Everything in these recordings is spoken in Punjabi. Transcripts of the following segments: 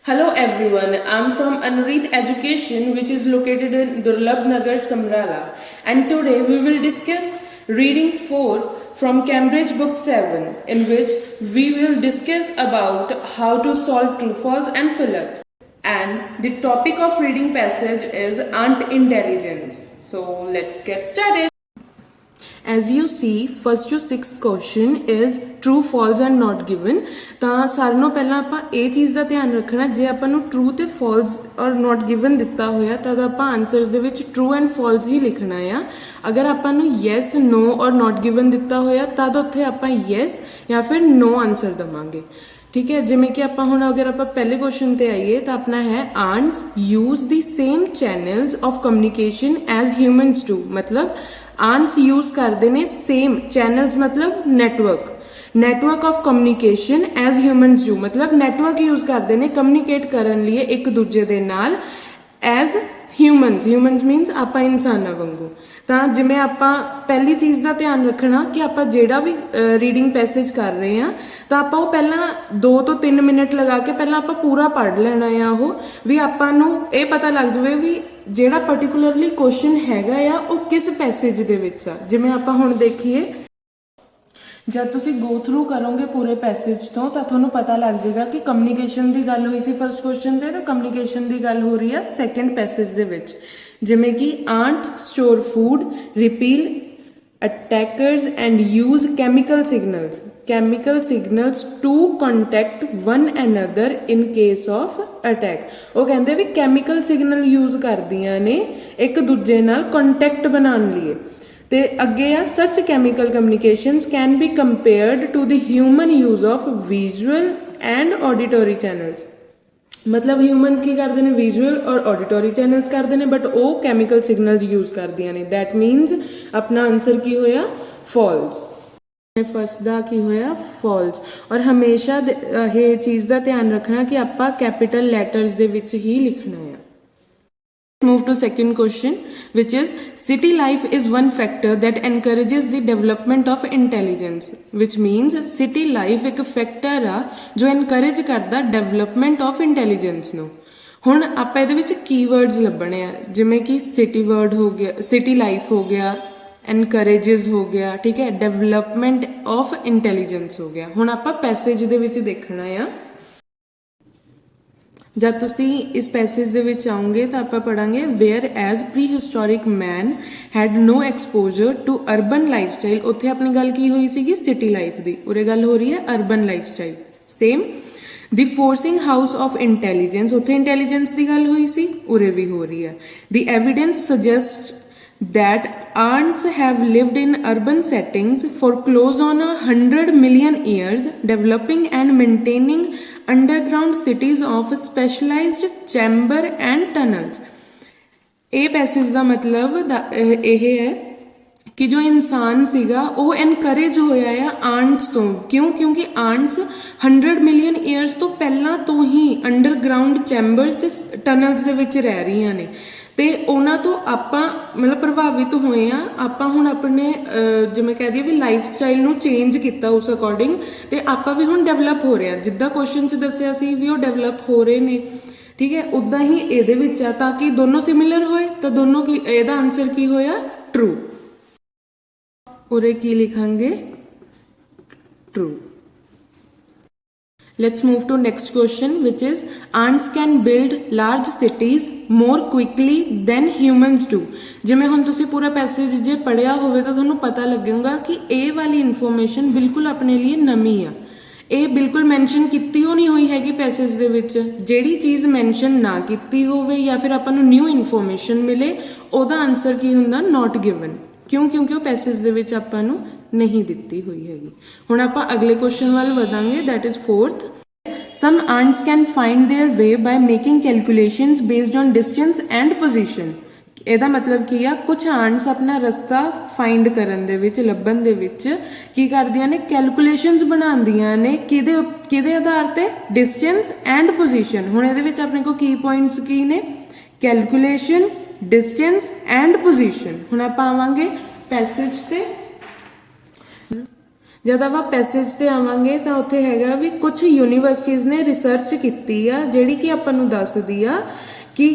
Hello everyone, I'm from Anurit Education which is located in Durlabh Nagar, Samrala, and today we will discuss reading 4 from Cambridge book 7 in which we will discuss about how to solve true false and fill-ups, and the topic of reading passage is ant intelligence. So let's get started. As you see, first to sixth question is true, false and not given. ਤਾਂ ਸਾਰਿਆਂ ਨਾਲੋਂ ਪਹਿਲਾਂ ਆਪਾਂ ਇਹ ਚੀਜ਼ ਦਾ ਧਿਆਨ ਰੱਖਣਾ, ਜੇ ਆਪਾਂ ਨੂੰ ਟਰੂ ਤੇ ਫਾਲਸ ਔਰ ਨਾਟ ਗਿਵਨ ਦਿੱਤਾ ਹੋਇਆ ਤਾਂ ਆਪਾਂ ਆਨਸਰਸ ਦੇ ਵਿੱਚ ਟਰੂ ਐਂਡ ਫਾਲਸ ਹੀ ਲਿਖਣਾ ਆ। ਅਗਰ ਆਪਾਂ ਨੂੰ ਯੈਸ, ਨੋ ਔਰ ਨਾਟ ਗਿਵਨ ਦਿੱਤਾ ਹੋਇਆ ਤਦ ਉੱਥੇ ਆਪਾਂ ਯੈਸ ਜਾਂ ਫਿਰ ਨੋ ਆਨਸਰ ਦੇਵਾਂਗੇ। ठीक है, जिमें कि आप हुण अगर आप पहले क्वेश्चन ते आइए तो अपना है ants use the same channels of communication as humans do. मतलब आंट्स यूज करते हैं सेम चैनल्स, मतलब network of communication as humans do. मतलब नैटवर्क यूज करते हैं कम्युनिकेट करने लिए एक दूजे दे नाल एज ह्यूमन्स मीनस आप इंसाना वांगू। तो जिमें आप पहली चीज़ का ध्यान रखना कि आप जेड़ा भी रीडिंग पैसेज कर रहे हैं तो आप पहला 2 to 3 मिनट लगा के पहला आप पूरा पढ़ लेना है। वो भी आपू ये पता लग जाए भी जेड़ा पर्टिकुलरली क्वेश्चन हैगा या वो किस पैसेज दे विच आ। जिमें आप हुण देखिए, जब तुसी गो थ्रू करोगे पूरे पैसेज तो थानू पता लग जाएगा कि कम्युनिकेशन की गल हुई सी फर्स्ट क्वेश्चन ते, कम्युनिकेशन की गल हो रही है सैकेंड पैसेज दे विच। जिमें कि ant store food, repel attackers and use chemical signals to contact one another in case of attack. वो कहते भी केमिकल सिग्नल यूज करदियां ने एक दूजे नाल कॉन्टैक्ट बनाने लिए। ते अगे आ such chemical communications can be compared to the human use of visual and auditory channels. मतलब ह्यूमनस की करते हैं विजुअल और ऑडिटोरी चैनल्स करते हैं, बट वो केमिकल सिग्नल्स यूज करदियां ने। दैट मीनस अपना आंसर की होया फॉल्स। फर्स्ट दा की होया फॉल्स। और हमेशा ये चीज़ का ध्यान रखना कि आपां कैपिटल लैटर्स दे विच ही लिखना है। Move to second question, which is city life is one factor that encourages the development of intelligence, which means city life एक factor आ जो encourage करदा development of intelligence ਨੂੰ। ਹੁਣ ਆਪਾਂ ਇਹਦੇ ਵਿੱਚ keywords ਲੱਭਣੇ ਆ, ਜਿਵੇਂ ਕਿ city word ਹੋ ਗਿਆ, city life ਹੋ ਗਿਆ, encourages ਹੋ ਗਿਆ, ठीक है, development of intelligence ਹੋ ਗਿਆ। ਹੁਣ ਆਪਾਂ passage ਦੇ ਵਿੱਚ ਦੇਖਣਾ ਆ। जब तुसी इस पैसेज दे विच आओगे तो आप पढ़ांगे whereas prehistoric man had no exposure to urban lifestyle. उत्थे अपनी गल की हुई सी सिटी लाइफ दी, उरे गल हो रही है urban life style. Same the forcing house of intelligence, उत्थे इंटैलीजेंस की गल हुई सी, उरे भी हो रही है। The evidence suggest that ants have lived in urban settings for close on 100 million years, developing and maintaining underground cities of specialized chamber and tunnels। ये पैसेज का मतलब यह है कि जो इंसान सीगा वो एनकरेज होया है आंट्स तो। क्यों? क्योंकि आंट्स 100 मिलियन ईयर्स तो पहला तो ही अंडरग्राउंड चैंबर्स ते टनल्स दे विच रह रही ने, ते उन्हां तो आपां मतलब प्रभावित होए आ। आपां हुण अपने जिवें कह दईए भी लाइफ स्टाइल नूं चेंज किया उस अकॉर्डिंग, ते आपां भी हुण डेवलप हो रहे हैं, जिद्दां क्वेश्चन च दस्सिया सी भी वो डेवलप हो रहे ने, ठीक है। उदां ही इहदे विच आ, ताकि दोनों सिमिलर होए तो दोनों की इहदा आंसर की होया ट्रू। उरे की लिखांगे true. Let's move to next question, which is ants can build large cities more quickly than humans do। जिमें हुण तुसी पूरा पैसेज जे पढ़िया होवे तो तुहानूं पता लगेगा कि ये वाली इन्फॉर्मेशन बिल्कुल अपने लिए नवी आ। ये बिल्कुल मैंशन की नहीं हुई हैगी पैसेज दे विच। जिहड़ी चीज़ मैंशन ना की होवे या फिर आपां नूं न्यू इन्फॉर्मेशन मिले, ओहदा आंसर की हुंदा नॉट गिवन। क्यों? क्योंकि वो पैसेज दे विच आपां नूं नहीं दिती हुई हैगी। हुण आपां अगले क्वेश्चन वाल वधांगे, that is fourth. Some ants can find their way by making calculations based on distance and position. ਇਹਦਾ मतलब की आ, कुछ आंट्स अपना रस्ता फाइंड करन दे विच लभन दे विच की करदियां ने कैलकुलेशंस बनांदियां ने किहदे आधार ते, डिस्टेंस एंड पोजीशन। हुण इहदे विच अपने को की पॉइंट्स की ने, कैलकुलेशन, डिस्टेंस एंड पोजीशन। हुण आपां आवांगे पैसेज ते। जब आप पैसेज ते आवांगे तो उत्थे हैगा भी कुछ यूनीवर्सिटीज़ ने रिसर्च की आ जिहड़ी कि आपां नूं दसदी आ कि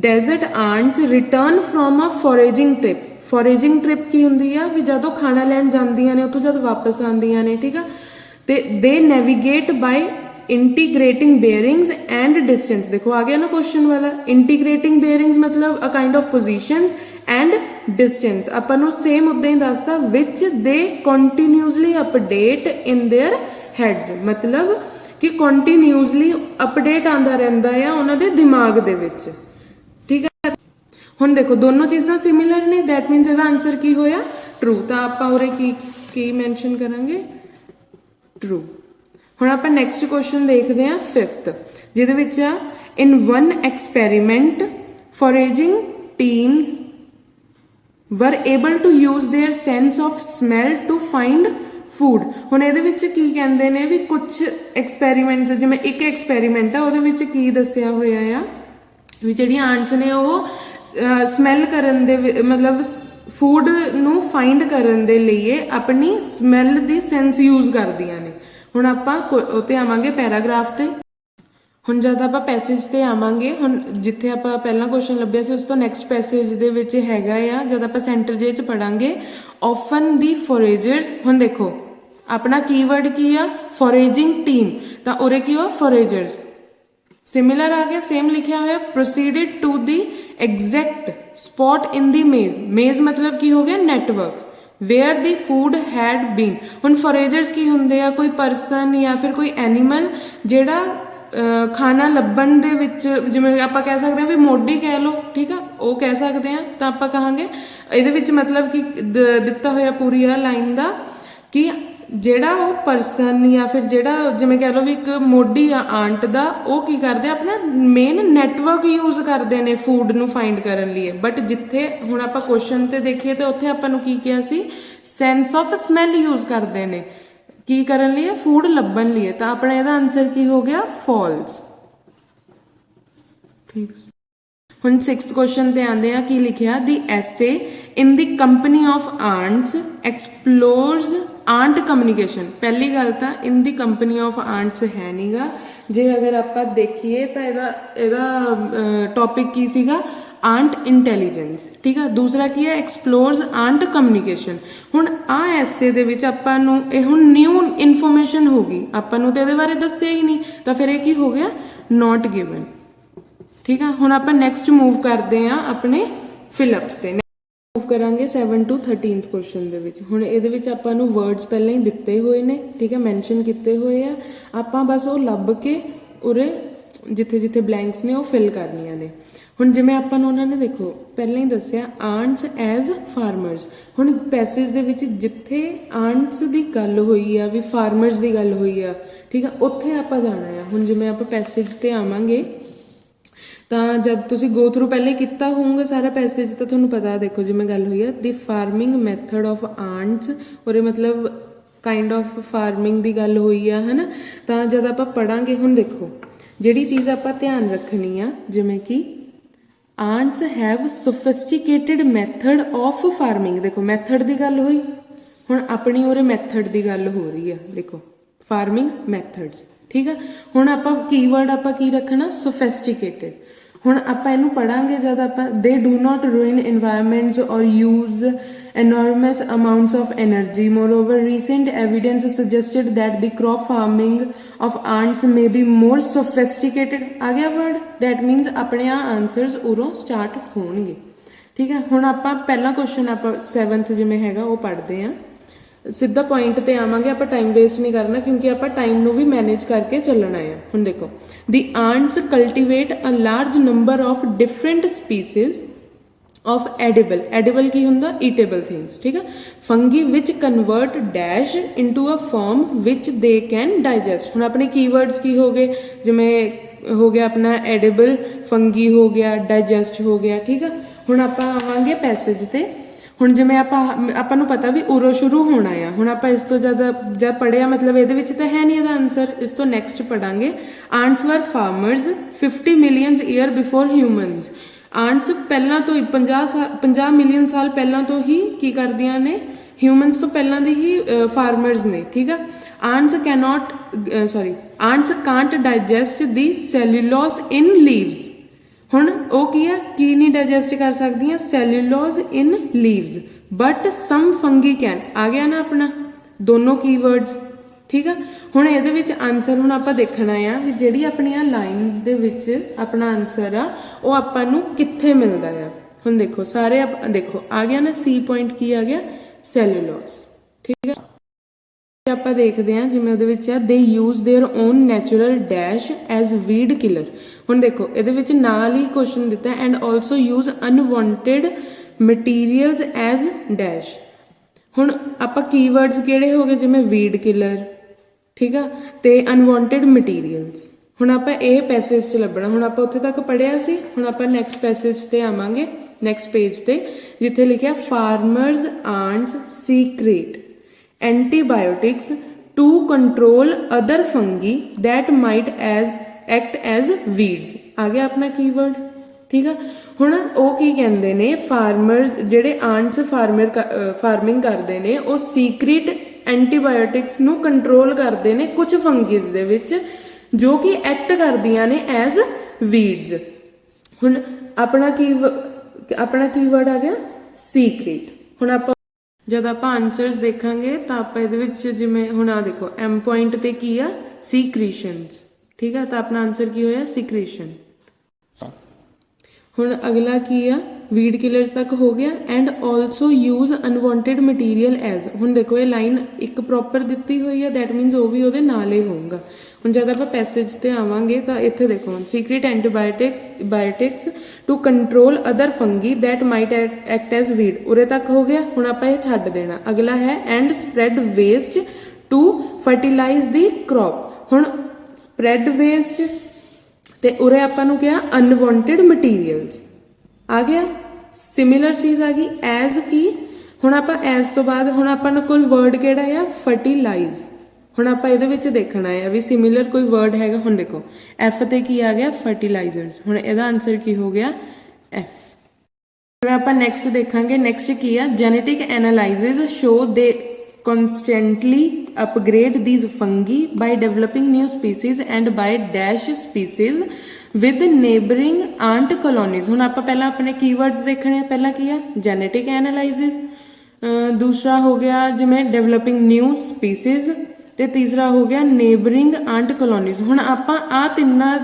desert ants return from a foraging trip की हुंदी आ भी जदों खाना लैण जांदियां ने उत्थों जद वापस आंदियां ने ठीक आ ते they navigate by integrating bearings and distance. देखो आ गया ना क्वेश्चन वाला, इंटीग्रेटिंग बेयरिंग्स मतलब a kind of positions and distance ਆਪਾਂ ਨੂੰ ਸੇਮ ਉਦਾਂ ਹੀ ਦੱਸਦਾ ਵਿਚ ਦੇ continuously update in their heads, ਮਤਲਬ ਕਿ ਕੰਟੀਨਿਊਸਲੀ ਅਪਡੇਟ ਆਂਦਾ ਰਹਿੰਦਾ ਆ ਉਹਨਾਂ ਦੇ ਦਿਮਾਗ ਦੇ ਵਿੱਚ। ਠੀਕ ਹੈ, ਹੁਣ ਦੇਖੋ ਦੋਨੋਂ ਚੀਜ਼ਾਂ ਸਿਮਿਲਰ ਨੇ, ਦੈਟ ਮੀਨਸ ਇਹਦਾ ਆਨਸਰ ਕੀ ਹੋਇਆ ਟਰੂ। ਤਾਂ ਆਪਾਂ ਉਰੇ ਕੀ ਮੈਂਸ਼ਨ ਕਰਾਂਗੇ ਟਰੂ। ਹੁਣ ਆਪਾਂ ਨੈਕਸਟ ਕੁਐਸਚਨ ਦੇਖਦੇ ਹਾਂ 5th, ਜਿਹਦੇ ਵਿੱਚ ਆ in one experiment foraging teams were able to use their sense of smell to find food। ਹੁਣ ਇਹਦੇ ਵਿੱਚ ਕੀ ਕਹਿੰਦੇ ਨੇ ਵੀ ਕੁਝ ਐਕਸਪੈਰੀਮੈਂਟਸ, ਜਿਵੇਂ ਇੱਕ ਐਕਸਪੈਰੀਮੈਂਟ ਆ ਉਹਦੇ ਵਿੱਚ ਕੀ ਦੱਸਿਆ ਹੋਇਆ ਆ ਵੀ ਜਿਹੜੀਆਂ ਆਂਟਸ ਨੇ ਉਹ ਸਮੈਲ ਕਰਨ ਦੇ ਮਤਲਬ ਫੂਡ ਨੂੰ ਫਾਈਂਡ ਕਰਨ ਦੇ ਲਈ ਆਪਣੀ ਸਮੈਲ ਦੀ ਸੈਂਸ ਯੂਜ਼ ਕਰਦੀਆਂ ਨੇ। ਹੁਣ ਆਪਾਂ ਉੱਤੇ ਆਵਾਂਗੇ ਪੈਰਾਗ੍ਰਾਫ ਤੇ। ਹੁਣ ਜਦ ਆਪਾਂ ਪੈਸੇਜ ਤੇ ਆਵਾਂਗੇ, ਹੁਣ ਜਿੱਥੇ ਆਪਾਂ ਪਹਿਲਾਂ ਕੁਐਸਚਨ ਲੱਭਿਆ ਸੀ ਉਸ ਤੋਂ ਨੈਕਸਟ ਪੈਸੇਜ ਦੇ ਵਿੱਚ ਹੈਗਾ ਆ, ਜਦ ਆਪਾਂ ਸੈਂਟਰ ਜੇ ਚ ਪੜਾਂਗੇ ਆਫਨ ਦੀ ਫੋਰੇਜਰਸ। ਹੁਣ ਦੇਖੋ ਆਪਣਾ ਕੀਵਰਡ ਕੀ ਆ ਫੋਰੇजिंग ਟੀਮ, ਤਾਂ ਉਰੇ ਕੀ ਹੋ ਫੋਰੇਜਰਸ ਸਿਮਿਲਰ ਆ ਗਿਆ, ਸੇਮ ਲਿਖਿਆ ਹੋਇਆ। ਪ੍ਰੋਸੀਡਡ ਟੂ ਦੀ ਐਗਜ਼ੈਕਟ ਸਪॉट ਇਨ ਦੀ ਮੇਜ਼ ਮਤਲਬ ਕੀ ਹੋ ਗਿਆ ਨੈਟਵਰਕ, ਵੇਅਰ ਦੀ ਫੂਡ ਹੈਡ ਬੀਨ। ਹੁਣ ਫੋਰੇਜਰਸ ਕੀ ਹੁੰਦੇ ਆ, ਕੋਈ ਪਰਸਨ ਜਾਂ ਫਿਰ ਕੋਈ ਐਨੀਮਲ ਜਿਹੜਾ ਖਾਣਾ ਲੱਭਣ ਦੇ ਵਿੱਚ, ਜਿਵੇਂ ਆਪਾਂ ਕਹਿ ਸਕਦੇ ਹਾਂ ਵੀ ਮੋਢੀ ਕਹਿ ਲਓ, ਠੀਕ ਆ ਉਹ ਕਹਿ ਸਕਦੇ ਆ। ਤਾਂ ਆਪਾਂ ਕਹਾਂਗੇ ਇਹਦੇ ਵਿੱਚ ਮਤਲਬ ਕਿ ਦਿੱਤਾ ਹੋਇਆ ਪੂਰੀ ਆ ਲਾਈਨ ਦਾ ਕਿ ਜਿਹੜਾ ਉਹ ਪਰਸਨ ਜਾਂ ਫਿਰ ਜਿਹੜਾ ਜਿਵੇਂ ਕਹਿ ਲਓ ਵੀ ਇੱਕ ਮੋਢੀ ਆ ਆਂਟ ਦਾ, ਉਹ ਕੀ ਕਰਦੇ ਆਪਣਾ ਮੇਨ ਨੈਟਵਰਕ ਯੂਜ਼ ਕਰਦੇ ਨੇ ਫੂਡ ਨੂੰ ਫਾਈਂਡ ਕਰਨ ਲਈ। ਬਟ ਜਿੱਥੇ ਹੁਣ ਆਪਾਂ ਕੁਐਸਚਨ ਤੇ ਦੇਖੀਏ ਤੇ ਉੱਥੇ ਆਪਾਂ ਨੂੰ ਕੀ ਕਿਹਾ ਸੀ ਸੈਂਸ ਆਫ ਸਮੈਲ ਯੂਜ਼ ਕਰਦੇ ਨੇ ਕੀ ਕਰਨ ਲਈ ਫੂਡ ਲੱਭਣ ਲਈ। ਤਾਂ ਆਪਣਾ ਇਹਦਾ ਆਨਸਰ ਕੀ ਹੋ ਗਿਆ ਫਾਲਸ। ਠੀਕ, ਹੁਣ 6th ਕੁਐਸਚਨ ਤੇ ਆਂਦੇ ਆ, ਕੀ ਲਿਖਿਆ ਦੀ ਐਸੇ ਇਨ ਦੀ ਕੰਪਨੀ ਆਫ ਆਂਟਸ ਐਕਸਪਲੋਰਸ ਆਂਟ ਕਮਿਊਨੀਕੇਸ਼ਨ। ਪਹਿਲੀ ਗੱਲ ਤਾਂ ਇਨ ਦੀ ਕੰਪਨੀ ਆਫ ਆਂਟਸ ਹੈ ਨੀਗਾ, ਜੇ ਅਗਰ ਆਪਾਂ ਦੇਖੀਏ ਤਾਂ ਇਹਦਾ ਟੌਪਿਕ ਕੀ ਸੀਗਾ ਆਂਟ ਇੰਟੈਲੀਜੈਂਸ। ਠੀਕ ਆ, ਦੂਸਰਾ ਕੀ ਹੈ ਐਕਸਪਲੋਰਸ ਆਂਟ ਕਮਿਊਨੀਕੇਸ਼ਨ। ਹੁਣ ਆ ਐਸੇ ਦੇ ਵਿੱਚ ਆਪਾਂ ਨੂੰ ਇਹ ਹੁਣ ਨਿਊ ਇਨਫੋਰਮੇਸ਼ਨ ਹੋ ਗਈ, ਆਪਾਂ ਨੂੰ ਤੇ ਇਹਦੇ ਬਾਰੇ ਦੱਸਿਆ ਹੀ ਨਹੀਂ, ਤਾਂ ਫਿਰ ਇਹ ਕੀ ਹੋ ਗਿਆ ਨੋਟ ਗਿਵਨ। ਠੀਕ ਆ, ਹੁਣ ਆਪਾਂ ਨੈਕਸਟ ਮੂਵ ਕਰਦੇ ਆ ਆਪਣੇ ਫਿਲਅਪਸ ਤੇ। ਮੂਵ ਕਰਾਂਗੇ 7 to 13th ਕੁਐਸਚਨ ਦੇ ਵਿੱਚ। ਹੁਣ ਇਹਦੇ ਵਿੱਚ ਆਪਾਂ ਨੂੰ ਵਰਡਸ ਪਹਿਲਾਂ ਹੀ ਦਿੱਤੇ ਹੋਏ ਨੇ, ਠੀਕ ਹੈ ਮੈਂਸ਼ਨ ਕੀਤੇ ਹੋਏ ਆ, ਆਪਾਂ ਬਸ ਉਹ ਲੱਭ ਕੇ ਉਰੇ ਜਿੱਥੇ ਜਿੱਥੇ ਬਲੈਂਕਸ ਨੇ ਉਹ ਫਿਲ ਕਰਨੀਆਂ ਨੇ। ਹੁਣ ਜਿਵੇਂ ਆਪਾਂ ਨੂੰ ਉਹਨਾਂ ਨੇ ਦੇਖੋ ਪਹਿਲਾਂ ਹੀ ਦੱਸਿਆ ਆਂਟਸ ਐਜ਼ ਫਾਰਮਰਸ। ਹੁਣ ਪੈਸੇਜ ਦੇ ਵਿੱਚ ਜਿੱਥੇ ਆਂਟਸ ਦੀ ਗੱਲ ਹੋਈ ਆ ਵੀ ਫਾਰਮਰਸ ਦੀ ਗੱਲ ਹੋਈ ਆ, ਠੀਕ ਆ ਉੱਥੇ ਆਪਾਂ ਜਾਣਾ ਆ। ਹੁਣ ਜਿਵੇਂ ਆਪਾਂ ਪੈਸੇਜ ਤੇ ਆਵਾਂਗੇ ਤਾਂ ਜਦ ਤੁਸੀਂ ਗੋ ਥਰੂ ਪਹਿਲੇ ਕੀਤਾ ਹੋਊਗਾ ਸਾਰਾ ਪੈਸੇਜ ਤਾਂ ਤੁਹਾਨੂੰ ਪਤਾ, ਦੇਖੋ ਜਿਵੇਂ ਗੱਲ ਹੋਈ ਆ ਦੀ ਫਾਰਮਿੰਗ ਮੈਥਡ ਆਫ ਆਂਟਸ, ਔਰ ਮਤਲਬ ਕਾਈਂਡ ਆਫ ਫਾਰਮਿੰਗ ਦੀ ਗੱਲ ਹੋਈ ਆ ਹਨਾ। ਤਾਂ ਜਦ ਆਪਾਂ ਪੜਾਂਗੇ ਹੁਣ ਦੇਖੋ ਜਿਹੜੀ ਚੀਜ਼ ਆਪਾਂ ਧਿਆਨ ਰੱਖਣੀ ਆ, ਜਿਵੇਂ ਕਿ ants have sophisticated method of farming. ਦੇਖੋ ਮੈਥਡ ਦੀ ਗੱਲ ਹੋਈ, ਹੁਣ ਆਪਣੀ ਉਰੇ ਮੈਥਡ ਦੀ ਗੱਲ ਹੋ ਰਹੀ ਆ, ਦੇਖੋ ਫਾਰਮਿੰਗ ਮੈਥਡਸ। ਠੀਕ ਆ, ਹੁਣ ਆਪਾਂ ਕੀਵਰਡ ਆਪਾਂ ਕੀ ਰੱਖਣਾ ਸੋਫਿਸਟੀਕੇਟਡ। ਹੁਣ ਆਪਾਂ ਇਹਨੂੰ ਪੜਾਂਗੇ ਜਦ ਆਪਾਂ ਦੇ ਡੂ ਨਾਟ ਰੂਇਨ ਇਨਵਾਇਰਨਮੈਂਟਸ ਔਰ use enormous amounts of energy. Moreover, recent evidence suggested that the crop farming of ants may be more sophisticated. आ गया word, that means अपने आंसर्स उरों start होंगे। ठीक है, ਹੁਣ ਆਪਾਂ ਪਹਿਲਾ ਕੁਐਸਚਨ ਆਪਾਂ 7th ਜਿਵੇਂ ਹੈਗਾ ਉਹ ਪੜ੍ਹਦੇ ਆਂ, ਸਿੱਧਾ ਪੁਆਇੰਟ ਤੇ ਆਵਾਂਗੇ, ਆਪਾਂ ਟਾਈਮ ਵੇਸਟ ਨਹੀਂ ਕਰਨਾ ਕਿਉਂਕਿ ਆਪਾਂ ਟਾਈਮ ਨੂੰ ਵੀ ਮੈਨੇਜ ਕਰਕੇ ਚੱਲਣਾ ਹੈ। ਹੁਣ ਦੇਖੋ the ants cultivate a large number of different species of edible ਕੀ ਹੁੰਦਾ eatable things। ਠੀਕ ਹੈ, fungi which convert dash into a form which they can digest। ਹੁਣ ਆਪਣੇ keywords ਕੀ ਹੋ ਗਏ, ਜਿਵੇਂ ਹੋ ਗਿਆ ਆਪਣਾ edible, fungi ਹੋ ਗਿਆ, digest ਹੋ ਗਿਆ। ਠੀਕ ਹੈ, ਹੁਣ ਆਪਾਂ ਆਵਾਂਗੇ ਪੈਸੇਜ ਤੇ। ਹੁਣ ਜਿਵੇਂ ਆਪਾਂ ਨੂੰ ਪਤਾ ਵੀ ਉਰੋਂ ਸ਼ੁਰੂ ਹੋਣਾ ਆ, ਹੁਣ ਆਪਾਂ ਇਸ ਤੋਂ ਜਦ ਪੜਿਆ ਮਤਲਬ ਇਹਦੇ ਵਿੱਚ ਤਾਂ ਹੈ ਨਹੀਂ ਇਹਦਾ ਆਨਸਰ, ਇਸ ਤੋਂ ਨੈਕਸਟ ਪੜਾਂਗੇ ants were farmers 50 million year before humans। Ants ਪਹਿਲਾਂ ਤੋਂ ਹੀ 50 ਮਿਲੀਅਨ ਸਾਲ ਪਹਿਲਾਂ ਤੋਂ ਹੀ ਕੀ ਕਰਦੀਆਂ ਨੇ ਹਿਊਮਨਸ ਤੋਂ ਪਹਿਲਾਂ ਦੇ ਹੀ ਫਾਰਮਰਸ ਨੇ, ਠੀਕ ਆ। ants can't digest the cellulose in leaves। ਹੁਣ ਉਹ ਕੀ ਆ, ਕੀ ਨਹੀਂ ਡਾਈਜੈਸਟ ਕਰ ਸਕਦੀਆਂ, cellulose in leaves, but some fungi can। ਆ ਗਿਆ ਨਾ ਆਪਣਾ ਦੋਨੋਂ ਕੀਵਰਡਸ, ਠੀਕ ਆ। ਹੁਣ ਇਹਦੇ ਵਿੱਚ ਆਨਸਰ ਹੁਣ ਆਪਾਂ ਦੇਖਣਾ ਆ ਵੀ ਜਿਹੜੀ ਆਪਣੀ ਆ ਲਾਈਨ ਦੇ ਵਿੱਚ ਆਪਣਾ ਆਨਸਰ ਆ ਉਹ ਆਪਾਂ ਨੂੰ ਕਿੱਥੇ ਮਿਲਦਾ ਆ। ਹੁਣ ਦੇਖੋ ਸਾਰੇ ਦੇਖੋ ਆ ਗਿਆ ਨਾ, ਸੀ ਪੁਆਇੰਟ ਕੀ ਆ ਗਿਆ, ਸੈਲੂਲੋਸ, ਠੀਕ ਆ। ਆਪਾਂ ਦੇਖਦੇ ਹਾਂ ਜਿਵੇਂ ਉਹਦੇ ਵਿੱਚ ਆ ਦੇ use their own natural dash as weed killer. ਹੁਣ ਦੇਖੋ ਇਹਦੇ ਵਿੱਚ ਨਾਲ ਹੀ ਕੁਐਸਚਨ ਦਿੱਤਾ and also use unwanted materials as dash. ਹੁਣ ਆਪਾਂ ਕੀਵਰਡਸ ਕਿਹੜੇ ਹੋ ਗਏ, ਜਿਵੇਂ ਵੀਡ ਕਿਲਰ, ਠੀਕ ਆ, ਤੇ ਅਨਵਾਂਟਡ ਮਟੀਰੀਅਲਸ। ਹੁਣ ਆਪਾਂ ਇਹ ਪੈਸੇਜ 'ਚ ਲੱਭਣਾ। ਹੁਣ ਆਪਾਂ ਉੱਥੇ ਤੱਕ ਪੜ੍ਹਿਆ ਸੀ, ਹੁਣ ਆਪਾਂ ਨੈਕਸਟ ਪੈਸੇਜ ਤੇ ਆਵਾਂਗੇ, ਨੈਕਸਟ ਪੇਜ ਤੇ, ਜਿੱਥੇ ਲਿਖਿਆ farmers ants secrete antibiotics to control other fungi that might act as weeds। ਆ ਗਿਆ ਆਪਣਾ ਕੀਵਰਡ, ਠੀਕ ਆ। ਹੁਣ ਉਹ ਕੀ ਕਹਿੰਦੇ ਨੇ, ਫਾਰਮਰਸ ਜਿਹੜੇ ਆਂਟਸ ਫਾਰਮਿੰਗ ਕਰਦੇ ਨੇ ਉਹ ਸੀਕ੍ਰੀਟ ਐਂਟੀਬਾਇਓਟਿਕਸ ਨੂੰ ਕੰਟਰੋਲ ਕਰਦੇ ਨੇ ਕੁਝ ਫੰਗਿਸ ਦੇ ਵਿੱਚ ਜੋ ਕਿ ਐਕਟ ਕਰਦੀਆਂ ਨੇ ਐਜ਼ ਵੀਡਸ। ਹੁਣ ਆਪਣਾ ਕੀਵਰਡ ਆ ਗਿਆ ਸੀਕ੍ਰੀਟ। ਹੁਣ ਆਪਾਂ ਜਦ ਆਪਾਂ ਆਨਸਰਸ ਦੇਖਾਂਗੇ ਤਾਂ ਆਪਾਂ ਇਹਦੇ ਵਿੱਚ ਜਿਵੇਂ ਹੁਣ ਆ ਦੇਖੋ ਐਮ ਪੁਆਇੰਟ ਤੇ ਕੀ ਆ, ਸੀਕ੍ਰੀਸ਼ਨਸ, ਠੀਕ ਆ। ਤਾਂ ਆਪਣਾ ਆਨਸਰ ਕੀ ਹੋਇਆ, ਸੀਕ੍ਰੀਸ਼ਨ। ਹੁਣ ਅਗਲਾ ਕੀ ਆ, ਵੀਡ ਕਿਲਰਸ ਤੱਕ ਹੋ ਗਿਆ and also use unwanted material as. ਹੁਣ ਦੇਖੋ ਇਹ ਲਾਈਨ ਇੱਕ ਪ੍ਰੋਪਰ ਦਿੱਤੀ ਹੋਈ ਹੈ, ਦੈਟ ਮੀਨਸ ਉਹ ਵੀ ਉਹਦੇ ਨਾਲ ਹੀ ਹੋਊਗਾ। ਹੁਣ ਜਦ ਆਪਾਂ ਪੈਸੇਜ ਤੇ ਆਵਾਂਗੇ ਤਾਂ ਇੱਥੇ ਦੇਖੋ secrete antibiotics to control other fungi that might act as weed, ਉਰੇ ਤੱਕ ਹੋ ਗਿਆ। ਹੁਣ ਆਪਾਂ ਇਹ ਛੱਡ ਦੇਣਾ। ਅਗਲਾ ਹੈ and spread waste to fertilize the crop. ਹੁਣ ਸਪਰੈਡ ਵੇਸਟ ਤੇ ਉਰੇ ਆਪਾਂ ਨੂੰ ਕਿਹਾ ਅਨਵਾਂਟਡ ਮਟੀਰੀਅਲਸ ਆ ਗਿਆ, ਸਿਮਿਲਰ ਚੀਜ਼ ਆ ਗਈ ਐਜ਼ ਕੀ। ਹੁਣ ਆਪਾਂ ਐਜ਼ ਤੋਂ ਬਾਅਦ ਹੁਣ ਆਪਾਂ ਨੂੰ ਕੋਲ ਵਰਡ ਕਿਹੜਾ ਆ, ਫਰਟੀਲਾਈਜ਼। ਹੁਣ ਆਪਾਂ ਇਹਦੇ ਵਿੱਚ ਦੇਖਣਾ ਹੈ ਵੀ ਸਿਮਿਲਰ ਕੋਈ ਵਰਡ ਹੈਗਾ। ਹੁਣ ਦੇਖੋ ਐਫ ਤੇ ਕੀ ਆ ਗਿਆ, ਫਰਟੀਲਾਈਜ਼ਰਸ। ਹੁਣ ਇਹਦਾ ਆਨਸਰ ਕੀ ਹੋ ਗਿਆ, ਐਫ। ਜਿਵੇਂ ਆਪਾਂ ਨੈਕਸਟ ਦੇਖਾਂਗੇ, ਨੈਕਸਟ ਕੀ ਆ, ਜੈਨੇਟਿਕ ਐਨਾਲਾਈਸਿਸ ਸ਼ੋ ਦੇ constantly upgrade these fungi by developing new species and by dash species with neighboring ant colonies। ਹੁਣ ਆਪਾਂ ਪਹਿਲਾਂ ਆਪਣੇ ਕੀਵਰਡਸ ਦੇਖਣੇ ਆ। ਪਹਿਲਾ ਕੀ ਆ, ਜੈਨੇਟਿਕ ਐਨਾਲਾਈਸਿਸ, ਦੂਸਰਾ ਹੋ ਗਿਆ ਜਿਵੇਂ ਡਿਵੈਲਪਿੰਗ ਨਿਊ ਸਪੀਸੀਜ਼, ਤੇ ਤੀਸਰਾ ਹੋ ਗਿਆ ਨੇਬਰਿੰਗ ਆਂਟ ਕਲੋਨੀਜ਼। ਹੁਣ ਆਪਾਂ ਆ ਤਿੰਨਾਂ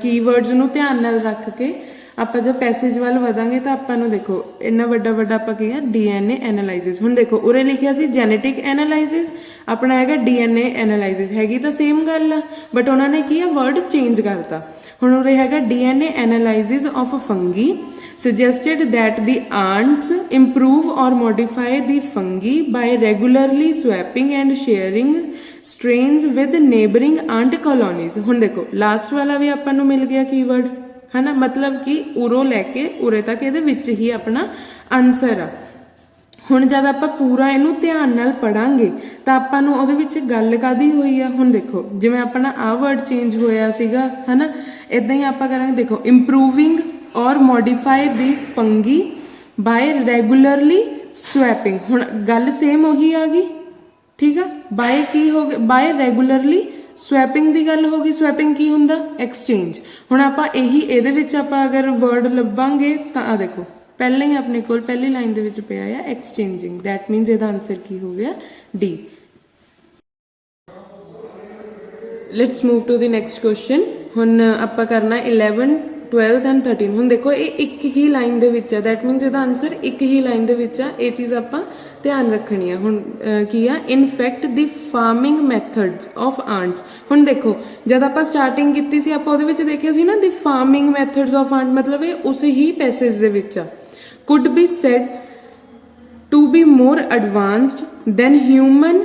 ਕੀਵਰਡਸ ਨੂੰ ਧਿਆਨ ਨਾਲ ਰੱਖ ਕੇ ਆਪਾਂ ਜਦ ਪੈਸੇਜ ਵੱਲ ਵਧਾਂਗੇ ਤਾਂ ਆਪਾਂ ਨੂੰ ਦੇਖੋ ਇੰਨਾ ਵੱਡਾ ਆਪਾਂ ਕੀ ਆ, ਡੀਐਨਏ ਐਨਾਲਾਈਸਿਸ। ਹੁਣ ਦੇਖੋ ਉਰੇ ਲਿਖਿਆ ਸੀ ਜੈਨੇਟਿਕ ਐਨਾਲਾਈਸਿਸ, ਆਪਣਾ ਹੈਗਾ ਡੀਐਨਏ ਐਨਾਲਾਈਸਿਸ। ਹੈਗੀ ਤਾਂ ਸੇਮ ਗੱਲ ਆ ਬਟ ਉਹਨਾਂ ਨੇ ਕੀ ਆ, ਵਰਡ ਚੇਂਜ ਕਰਤਾ। ਹੁਣ ਉਰੇ ਹੈਗਾ DNA analysis of fungi suggested that the ants improve or modify the fungi by regularly swapping and sharing strains with neighboring ant colonies। ਹੁਣ ਦੇਖੋ ਲਾਸਟ ਵਾਲਾ ਵੀ ਆਪਾਂ ਨੂੰ ਮਿਲ ਗਿਆ ਕੀਵਰਡ, ਹੈ ਨਾ, ਮਤਲਬ ਕਿ ਉਰੋਂ ਲੈ ਕੇ ਉਰੇ ਤੱਕ ਇਹਦੇ ਵਿੱਚ ਹੀ ਆਪਣਾ ਆਨਸਰ ਆ। ਹੁਣ ਜਦ ਆਪਾਂ ਪੂਰਾ ਇਹਨੂੰ ਧਿਆਨ ਨਾਲ ਪੜਾਂਗੇ ਤਾਂ ਆਪਾਂ ਨੂੰ ਉਹਦੇ ਵਿੱਚ ਗੱਲ ਕਾਦੀ ਹੋਈ ਆ। ਹੁਣ ਦੇਖੋ ਜਿਵੇਂ ਆਪਣਾ ਆ ਵਰਡ ਚੇਂਜ ਹੋਇਆ ਸੀਗਾ, ਹੈ ਨਾ, ਇਦਾਂ ਹੀ ਆਪਾਂ ਕਰਾਂਗੇ। ਦੇਖੋ ਇੰਪਰੂਵਿੰਗ ਔਰ ਮੋਡੀਫਾਈ ਦੀ ਫੰਗੀ ਬਾਏ ਰੈਗੂਲਰਲੀ ਸਵੈਪਿੰਗ। ਹੁਣ ਗੱਲ ਸੇਮ ਉਹੀ ਆ ਗਈ, ਠੀਕ ਆ। ਬਾਏ ਕੀ ਹੋ ਗਿਆ, ਬਾਏ ਰੈਗੂਲਰਲੀ ਸਵੈਪਿੰਗ ਦੀ ਗੱਲ ਹੋ ਗਈ। ਸਵੈਪਿੰਗ ਕੀ ਹੁੰਦਾ, ਐਕਸਚੇਂਜ। ਹੁਣ ਆਪਾਂ ਇਹੀ ਇਹਦੇ ਵਿੱਚ ਆਪਾਂ ਅਗਰ ਵਰਡ ਲੱਭਾਂਗੇ ਤਾਂ ਆ ਦੇਖੋ ਪਹਿਲਾਂ ਹੀ ਆਪਣੇ ਕੋਲ ਪਹਿਲੀ ਲਾਈਨ ਦੇ ਵਿੱਚ ਪਿਆ ਆ ਐਕਸਚੇਂਜਿੰਗ, ਦੈਟ ਮੀਨਸ ਇਹਦਾ ਆਨਸਰ ਕੀ ਹੋ ਗਿਆ, D. Let's move to the next question. ਹੁਣ ਆਪਾਂ ਕਰਨਾ 11 12 ਐਂਡ 13। ਹੁਣ ਦੇਖੋ ਇਹ ਇੱਕ ਹੀ ਲਾਈਨ ਦੇ ਵਿੱਚ ਆ, ਦੈਟ ਮੀਨਸ ਇਹਦਾ ਆਨਸਰ ਇੱਕ ਹੀ ਲਾਈਨ ਦੇ ਵਿੱਚ ਆ। ਇਹ ਚੀਜ਼ ਆਪਾਂ ਧਿਆਨ ਰੱਖਣੀ ਆ। ਹੁਣ ਕੀ ਆ, in fact the farming methods of ਆਂਟਸ। ਹੁਣ ਦੇਖੋ ਜਦ ਆਪਾਂ ਸਟਾਰਟਿੰਗ ਕੀਤੀ ਸੀ ਆਪਾਂ ਉਹਦੇ ਵਿੱਚ ਦੇਖਿਆ ਸੀ ਨਾ the farming methods of ant, ਮਤਲਬ ਇਹ ਉਸ ਹੀ ਪੈਸੇਜ ਦੇ ਵਿੱਚ ਆ। Could be said to be more advanced than human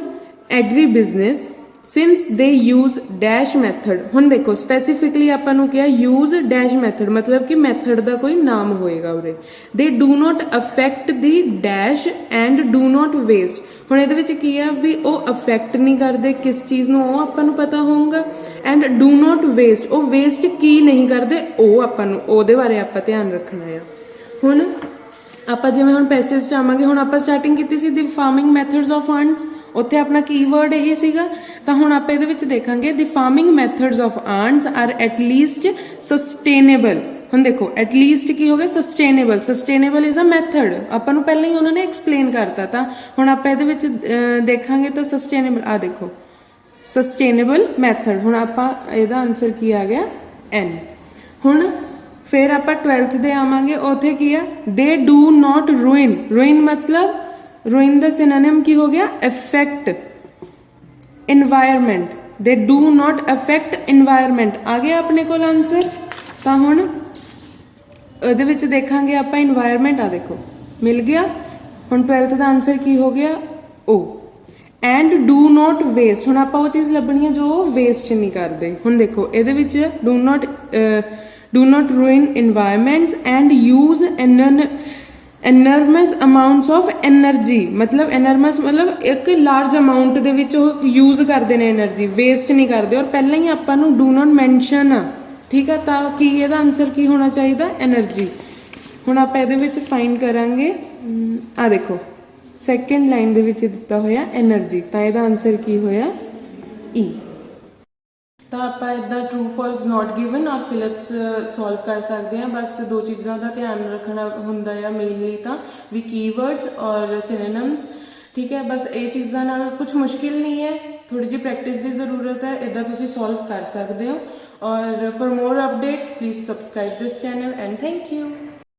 agribusiness since they use dash method। ਹੁਣ ਦੇਖੋ ਸਪੈਸੀਫਿਕਲੀ ਆਪਾਂ ਨੂੰ ਕਿਹਾ use dash method, ਮਤਲਬ ਕਿ ਮੈਥਡ ਦਾ ਕੋਈ ਨਾਮ ਹੋਏਗਾ ਉਰੇ। they do not affect the dash and do not waste। ਹੁਣ ਇਹਦੇ ਵਿੱਚ ਕੀ ਆ ਵੀ ਉਹ ਅਫੈਕਟ ਨਹੀਂ ਕਰਦੇ ਕਿਸ ਚੀਜ਼ ਨੂੰ, ਉਹ ਆਪਾਂ ਨੂੰ ਪਤਾ ਹੋਊਗਾ। ਐਂਡ do not waste, ਉਹ ਵੇਸਟ ਕੀ ਨਹੀਂ ਕਰਦੇ ਉਹ ਆਪਾਂ ਨੂੰ, ਉਹਦੇ ਬਾਰੇ ਆਪਾਂ ਧਿਆਨ ਰੱਖਣਾ ਆ। ਹੁਣ ਆਪਾਂ ਜਿਵੇਂ ਹੁਣ ਪੈਸੇਜ ਚ ਆਵਾਂਗੇ, ਹੁਣ ਆਪਾਂ ਸਟਾਰਟਿੰਗ ਕੀਤੀ ਸੀ ਦੀ ਫਾਰਮਿੰਗ ਮੈਥਡਸ ਆਫ ਆਂਟਸ, ਉੱਥੇ ਆਪਣਾ ਕੀਵਰਡ ਇਹ ਸੀਗਾ। ਤਾਂ ਹੁਣ ਆਪਾਂ ਇਹਦੇ ਵਿੱਚ ਦੇਖਾਂਗੇ ਦੀ farming methods of ants are at least sustainable. ਹੁਣ ਦੇਖੋ ਐਟ ਲੀਸਟ ਕੀ ਹੋ ਗਿਆ, sustainable. Sustainable is a method, ਆਪਾਂ ਨੂੰ ਪਹਿਲਾਂ ਹੀ ਉਹਨਾਂ ਨੇ ਐਕਸਪਲੇਨ ਕਰਤਾ। ਤਾਂ ਹੁਣ ਆਪਾਂ ਇਹਦੇ ਵਿੱਚ ਦੇਖਾਂਗੇ ਤਾਂ ਸਸਟੇਨੇਬਲ, ਆ ਦੇਖੋ ਸਸਟੇਨੇਬਲ ਮੈਥਡ। ਹੁਣ ਆਪਾਂ ਇਹਦਾ ਆਨਸਰ ਕੀ ਆ ਗਿਆ, N। ਹੁਣ ਫਿਰ ਆਪਾਂ 12th ਦੇ ਆਵਾਂਗੇ, ਉੱਥੇ ਕੀ ਆ, ਦੇ ਡੂ ਨਾਟ ਰੂਇਨ। ਰੂਇਨ ਮਤਲਬ, ਰੂਇਨ ਦਾ ਸਿਨੋਨਿਮ ਕੀ ਹੋ ਗਿਆ, affect environment. They do not affect environment ਆ ਗਿਆ ਆਪਣੇ ਕੋਲ ਆਨਸਰ। ਤਾਂ ਹੁਣ ਉਹਦੇ ਵਿੱਚ ਦੇਖਾਂਗੇ ਆਪਾਂ ਇਨਵਾਇਰਮੈਂਟ, ਆ ਦੇਖੋ ਮਿਲ ਗਿਆ। ਹੁਣ 12th ਦਾ ਆਨਸਰ ਕੀ ਹੋ ਗਿਆ, O। And do not waste, ਹੁਣ ਆਪਾਂ ਉਹ ਚੀਜ਼ ਲੱਭਣੀ ਹੈ ਜੋ ਵੇਸਟ ਨਹੀਂ ਕਰਦੇ। ਹੁਣ ਦੇਖੋ ਇਹਦੇ ਵਿੱਚ do not ruin environments and use enormous amounts of energy, ਮਤਲਬ enormous ਮਤਲਬ ਇੱਕ ਲਾਰਜ ਅਮਾਊਂਟ ਦੇ ਵਿੱਚ ਉਹ ਯੂਜ਼ ਕਰਦੇ ਨੇ એનર્ਜੀ, ਵੇਸਟ ਨਹੀਂ ਕਰਦੇ। ਔਰ ਪਹਿਲਾਂ ਹੀ ਆਪਾਂ ਨੂੰ ਡੂ ਨਾਟ ਮੈਂਸ਼ਨ ਆ, ਠੀਕ ਆ। ਤਾਂ ਕੀ ਇਹਦਾ ਆਨਸਰ ਕੀ ਹੋਣਾ ਚਾਹੀਦਾ, એનર્ਜੀ। ਹੁਣ ਆਪਾਂ ਇਹਦੇ ਵਿੱਚ ਫਾਈਂਡ ਕਰਾਂਗੇ, ਆ ਦੇਖੋ ਸੈਕੰਡ ਲਾਈਨ ਦੇ ਵਿੱਚ ਦਿੱਤਾ ਹੋਇਆ એનર્ਜੀ, ਤਾਂ ਇਹਦਾ ਆਨਸਰ ਕੀ ਹੋਇਆ, E। ਤਾਂ ਆਪਾਂ ਇਦਾਂ ਟਰੂ ਫਾਲਸ ਨਾਟ ਗਿਵਨ ਔਰ ਫਿਲਿਪਸ ਸੋਲਵ ਕਰ ਸਕਦੇ ਹਾਂ। ਬਸ ਦੋ ਚੀਜ਼ਾਂ ਦਾ ਧਿਆਨ ਰੱਖਣਾ ਹੁੰਦਾ ਆ ਮੇਨਲੀ, ਤਾਂ ਵੀ ਕੀਵਰਡਸ ਔਰ ਸਿਨੋਨਿਮਸ, ਠੀਕ ਹੈ। ਬਸ ਇਹ ਚੀਜ਼ਾਂ ਨਾਲ ਕੁਝ ਮੁਸ਼ਕਿਲ ਨਹੀਂ ਹੈ, ਥੋੜੀ ਜਿਹੀ ਪ੍ਰੈਕਟਿਸ ਦੀ ਜ਼ਰੂਰਤ ਹੈ, ਇਦਾਂ ਤੁਸੀਂ ਸੋਲਵ ਕਰ ਸਕਦੇ ਹੋ। ਔਰ for more updates please subscribe this channel and thank you.